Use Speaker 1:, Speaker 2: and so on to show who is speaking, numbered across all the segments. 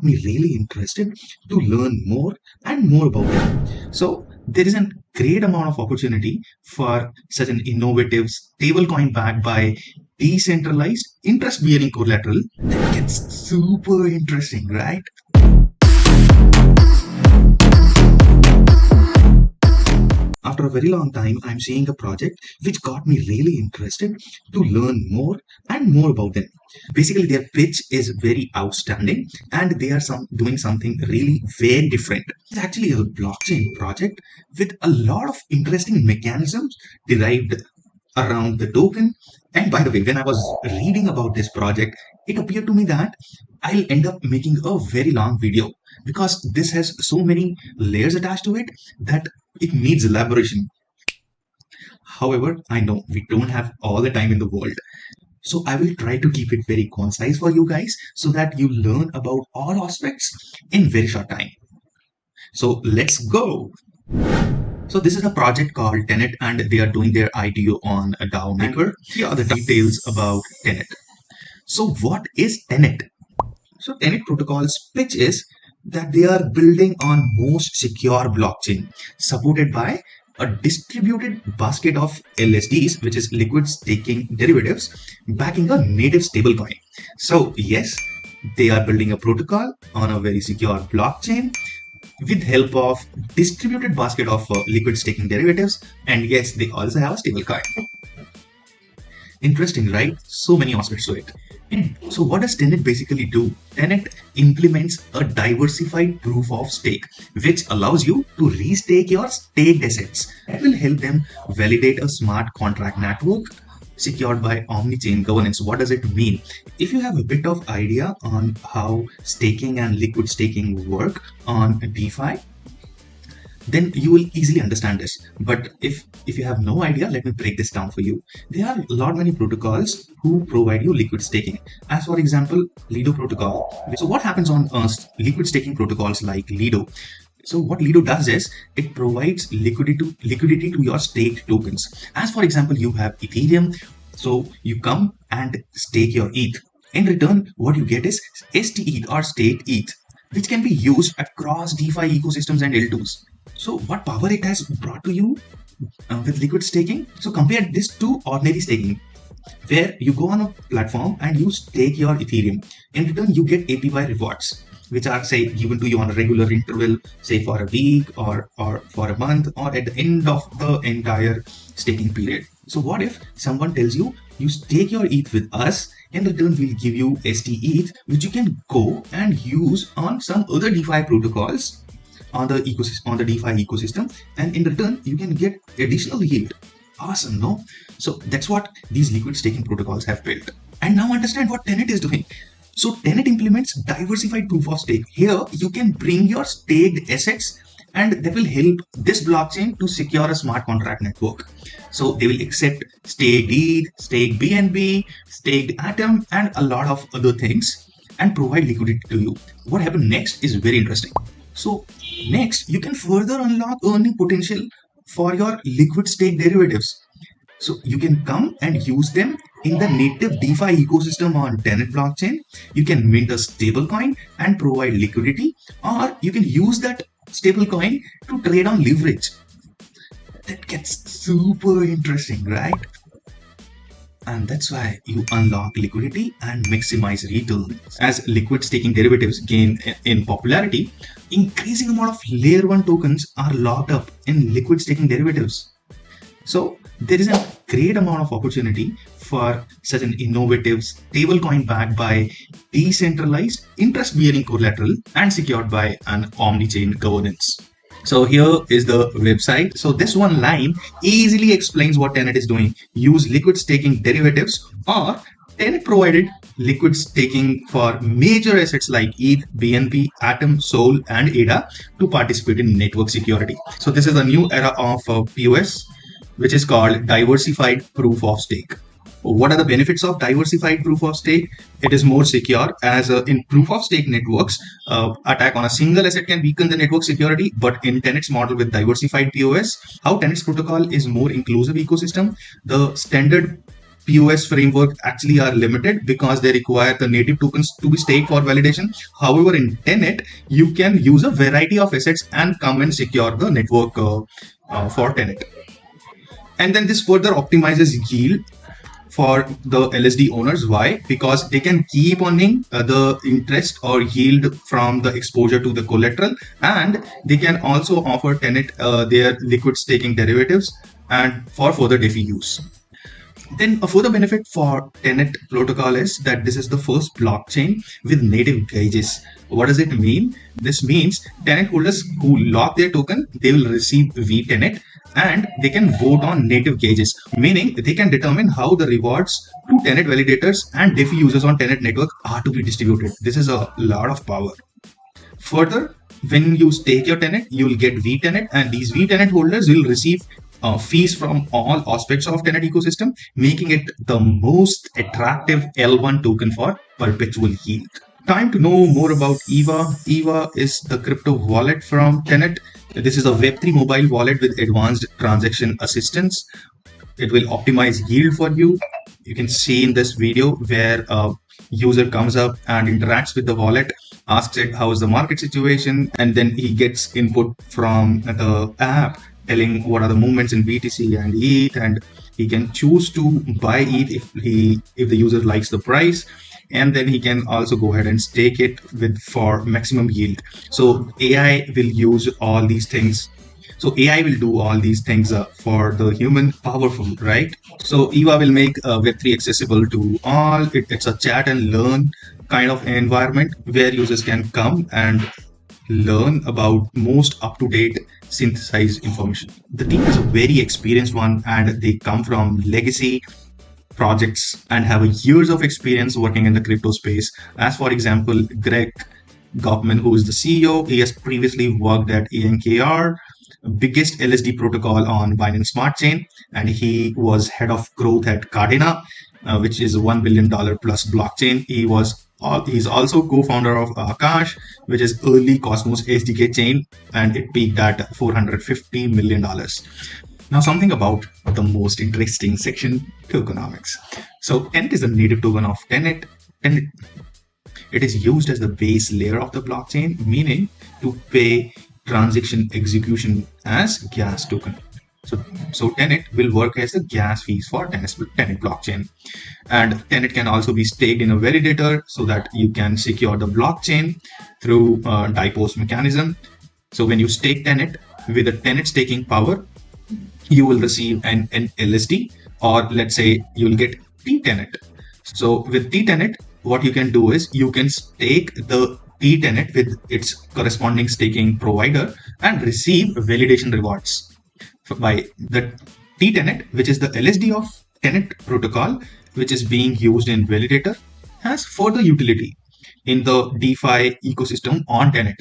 Speaker 1: got me really interested to learn more and more about them. So there is a great amount of opportunity for such an innovative stablecoin backed by decentralized interest-bearing collateral. That gets super interesting, right? After a very long time, I'm seeing a project which got me really interested to learn more and more about them. Basically, their pitch is very outstanding and they are doing something really very different. It's actually a blockchain project with a lot of interesting mechanisms derived around the token. And by the way, when I was reading about this project, it appeared to me that I'll end up making a very long video because this has so many layers attached to it that it needs elaboration. However, I know we don't have all the time in the world. So I will try to keep it very concise for you guys so that you learn about all aspects in very short time. So let's go. So this is a project called Tenet and they are doing their IDO on a DAO Maker. Here are the details about Tenet. So what is Tenet? So Tenet protocol's pitch is that they are building on most secure blockchain supported by a distributed basket of LSDs, which is liquid staking derivatives, backing a native stablecoin. So yes, they are building a protocol on a very secure blockchain with help of distributed basket of liquid staking derivatives, and yes, they also have a stablecoin. Interesting, right? So many aspects to it. And so what does Tenet basically do? Tenet implements a diversified proof of stake, which allows you to restake your staked assets. It will help them validate a smart contract network secured by omni-chain governance. What does it mean? If you have a bit of idea on how staking and liquid staking work on DeFi, then you will easily understand this. But if you have no idea, let me break this down for you. There are a lot many protocols who provide you liquid staking. As for example, Lido protocol. So what happens on liquid staking protocols like Lido? So what Lido does is it provides liquidity to your staked tokens. As for example, you have Ethereum. So you come and stake your ETH. In return, what you get is STETH or staked ETH, which can be used across DeFi ecosystems and L2s. So what power it has brought to you with liquid staking? So compare this to ordinary staking, where you go on a platform and you stake your Ethereum. In return, you get APY rewards, which are say given to you on a regular interval, say for a week or for a month or at the end of the entire staking period. So what if someone tells you, you stake your ETH with us, in return we'll give you STETH, which you can go and use on some other DeFi protocols on the DeFi ecosystem, and in return you can get additional yield. Awesome, no? So that's what these liquid staking protocols have built. And now understand what Tenet is doing. So Tenet implements diversified proof of stake. Here you can bring your staked assets and that will help this blockchain to secure a smart contract network. So they will accept staked ETH, staked BNB, staked Atom, and a lot of other things and provide liquidity to you. What happens next is very interesting. So next, you can further unlock earning potential for your liquid stake derivatives. So you can come and use them in the native DeFi ecosystem on Tenet blockchain. You can mint a stablecoin and provide liquidity, or you can use that stablecoin to trade on leverage. That gets super interesting, right? And that's why you unlock liquidity and maximize returns. As liquid staking derivatives gain in popularity, increasing amount of layer 1 tokens are locked up in liquid staking derivatives. So there is a great amount of opportunity for such an innovative stablecoin backed by decentralized interest-bearing collateral and secured by an omni-chain governance. So here is the website. So this one line easily explains what Tenet is doing. Use liquid staking derivatives, or Tenet provided liquid staking for major assets like ETH, BNB, Atom, Sol, and ADA to participate in network security. So this is a new era of POS, which is called diversified proof of stake. What are the benefits of diversified proof of stake? It is more secure, as in proof of stake networks, attack on a single asset can weaken the network security. But in Tenet's model with diversified POS, how Tenet's protocol is more inclusive ecosystem, the standard POS framework actually are limited because they require the native tokens to be staked for validation. However, in Tenet, you can use a variety of assets and come and secure the network for Tenet. And then this further optimizes yield for the LSD owners. Why? Because they can keep earning the interest or yield from the exposure to the collateral, and they can also offer Tenet their liquid staking derivatives and for further DeFi use. Then a further benefit for Tenet protocol is that this is the first blockchain with native gauges. What does it mean? This means Tenet holders who lock their token, they will receive VTenet and they can vote on native gauges, meaning they can determine how the rewards to Tenet validators and DeFi users on Tenet network are to be distributed. This is a lot of power. Further, when you stake your Tenet, you will get VTenet, and these VTenet holders will receive fees from all aspects of Tenet ecosystem, making it the most attractive L1 token for perpetual yield. Time to know more about EVA. EVA is the crypto wallet from Tenet. This is a Web3 mobile wallet with advanced transaction assistance. It will optimize yield for you. You can see in this video where a user comes up and interacts with the wallet, asks it how is the market situation, and then he gets input from the app telling what are the movements in BTC and ETH, and he can choose to buy ETH if the user likes the price, and then he can also go ahead and stake it for maximum yield. So AI will use all these things. So AI will do all these things for the human powerful, right? So EVA will make Web3 accessible to all. It's a chat and learn kind of environment where users can come and learn about most up-to-date synthesized information. The team is a very experienced one, and they come from legacy projects and have years of experience working in the crypto space. As for example, Greg Goffman, who is the CEO, he has previously worked at ANKR, biggest LSD protocol on Binance Smart Chain, and he was head of growth at Cardena, which is a $1 billion plus blockchain. He's also co-founder of Akash, which is early Cosmos SDK chain, and it peaked at $450 million. Now, something about the most interesting section, tokenomics. So Tenet is a native token of Tenet. Tenet, it is used as the base layer of the blockchain, meaning to pay transaction execution as gas token. So Tenet will work as the gas fees for Tenet blockchain. And Tenet can also be staked in a validator so that you can secure the blockchain through a DIPOS mechanism. So when you stake Tenet with a Tenet staking power, you will receive an LSD, or let's say you'll get T-Tenet. So with T-Tenet, what you can do is you can stake the T-Tenet with its corresponding staking provider and receive validation rewards. By the T-Tenet, which is the LSD of Tenet protocol, which is being used in validator, has further utility in the DeFi ecosystem on Tenet.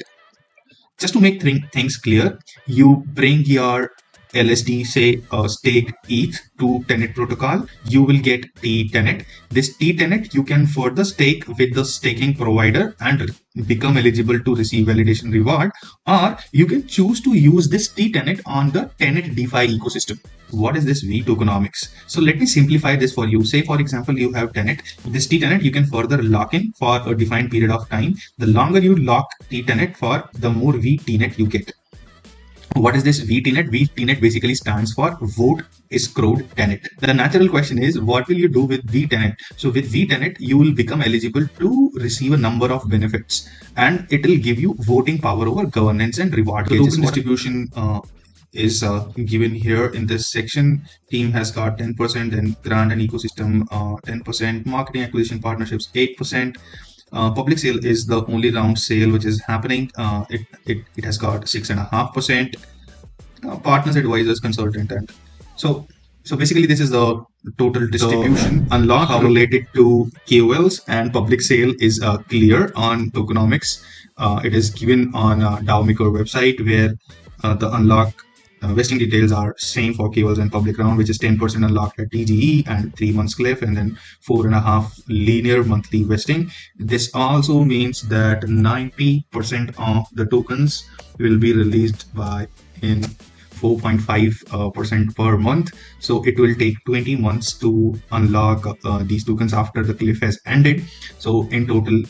Speaker 1: Just to make things clear, you bring your LSD, say stake ETH to Tenet protocol, you will get T-Tenet. This T-Tenet you can further stake with the staking provider and become eligible to receive validation reward, or you can choose to use this T-Tenet on the Tenet DeFi ecosystem. What is this V tokenomics? So let me simplify this for you. Say for example, you have Tenet. This T-Tenet you can further lock in for a defined period of time. The longer you lock T-Tenet for, the more V-Tenet you get. What is this VTenet? VTenet basically stands for Vote Escrowed Tenet. The natural question is, what will you do with VTenet? So with VTenet, you will become eligible to receive a number of benefits, and it will give you voting power over governance and reward. The token distribution is given here in this section. Team has got 10%, and grant and ecosystem 10%, marketing acquisition partnerships 8%. Public sale is the only round sale which is happening. It has got 6.5%. Partners, advisors, consultant, and so basically this is the total distribution. Unlock related to KOLs and public sale is clear on tokenomics. It is given on DAOmaker website, where the unlock vesting details are same for KOLs and public round, which is 10% unlocked at TGE and 3 months cliff, and then 4.5 linear monthly vesting. This also means that 90% of the tokens will be released in 4.5% per month. So it will take 20 months to unlock these tokens after the cliff has ended. So in total,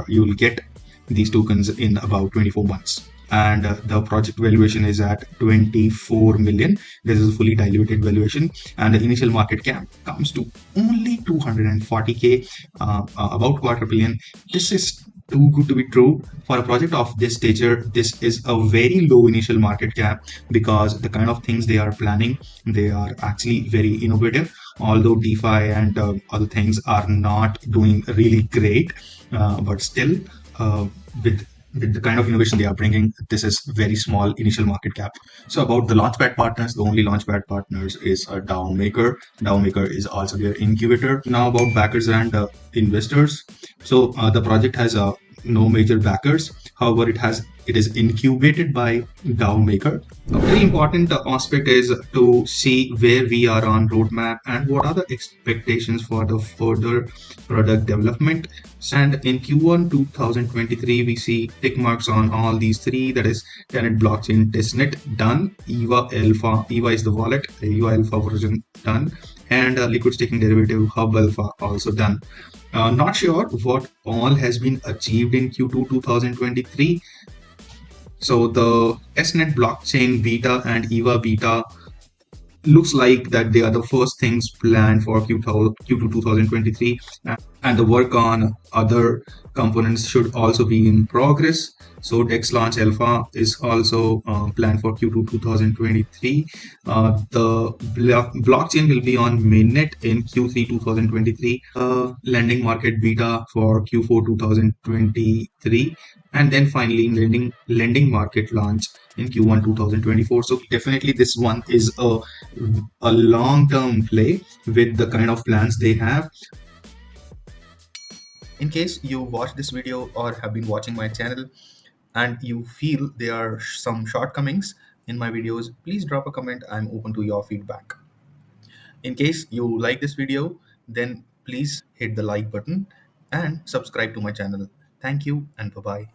Speaker 1: you'll get these tokens in about 24 months. And the project valuation is at 24 million. This is a fully diluted valuation, and the initial market cap comes to only 240k, about quarter billion. This is too good to be true for a project of this stature. This is a very low initial market cap because the kind of things they are planning, they are actually very innovative. Although DeFi and other things are not doing really great, but still, uh, with the kind of innovation they are bringing, this is very small initial market cap. So about the launchpad partners, the only launchpad partners is a DAO Maker. DAO Maker is also their incubator. Now about backers and investors. So the project has no major backers. However, it is incubated by DAO Maker. A very important aspect is to see where we are on roadmap and what are the expectations for the further product development. And in Q1 2023, we see tick marks on all these three. That is Tenet blockchain testnet done, EVA alpha. EVA is the wallet. The EVA alpha version done, and liquid staking derivative Hub alpha also done. Not sure what all has been achieved in Q2 2023. So the testnet blockchain beta and EVA beta looks like that they are the first things planned for Q2 2023, and the work on other components should also be in progress. So Dex Launch Alpha is also planned for Q2 2023. The blockchain will be on mainnet in Q3 2023. Lending market beta for Q4 2023, and then finally lending market launch in Q1 2024. So definitely this one is a long-term play with the kind of plans they have. In case you watch this video or have been watching my channel and you feel there are some shortcomings in my videos, please drop a comment. I'm open to your feedback. In case you like this video, then please hit the like button and subscribe to my channel. Thank you and bye-bye.